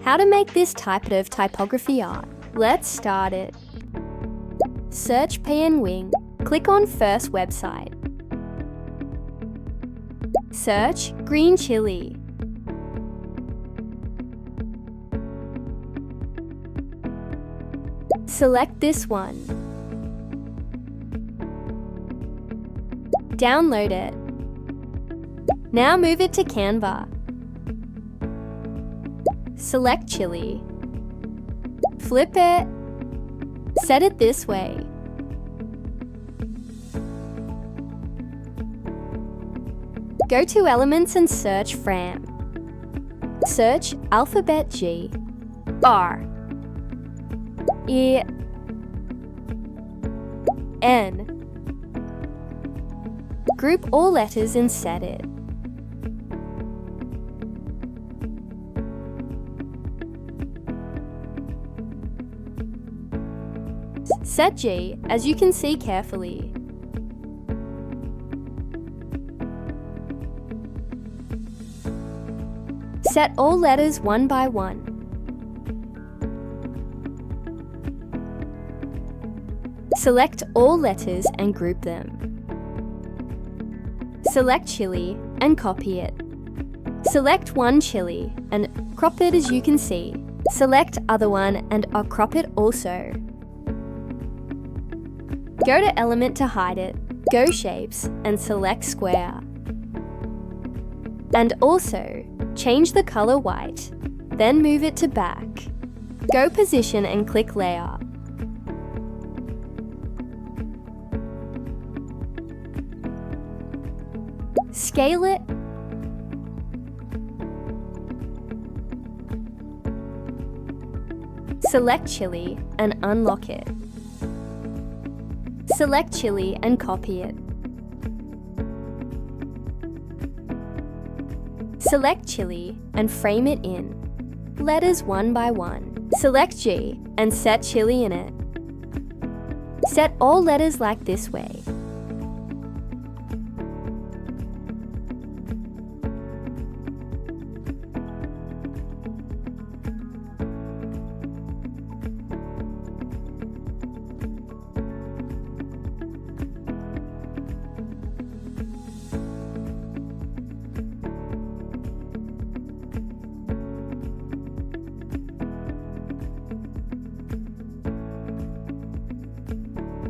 How to make this type of typography art. Let's start it. Search PN Wing. Click on first website. Search green chili. Select this one. Download it. Now move it to Canva. Select chili. Flip it. Set it this way. Go to Elements and search Fram. Search alphabet G, R, E, N. Group all letters and set it. Set G, as you can see carefully. Set all letters one by one. Select all letters and group them. Select chili and copy it. Select one chili and crop it as you can see. Select other one and crop it also. Go to Element to hide it, go Shapes and select Square. And also, change the color white, then move it to back. Go Position and click Layer. Scale it. Select chili and unlock it. Select chili and copy it. Select chili and frame it in. Letters one by one. Select G and set chili in it. Set all letters like this way.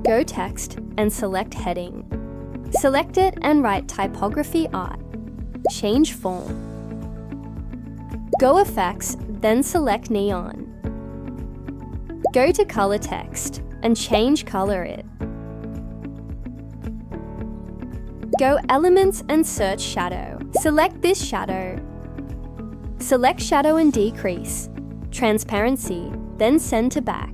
Go Text and select Heading. Select it and write Typography Art. Change Form. Go Effects, then select Neon. Go to Color Text and change color it. Go Elements and search Shadow. Select this shadow. Select Shadow and decrease. Transparency, then send to back.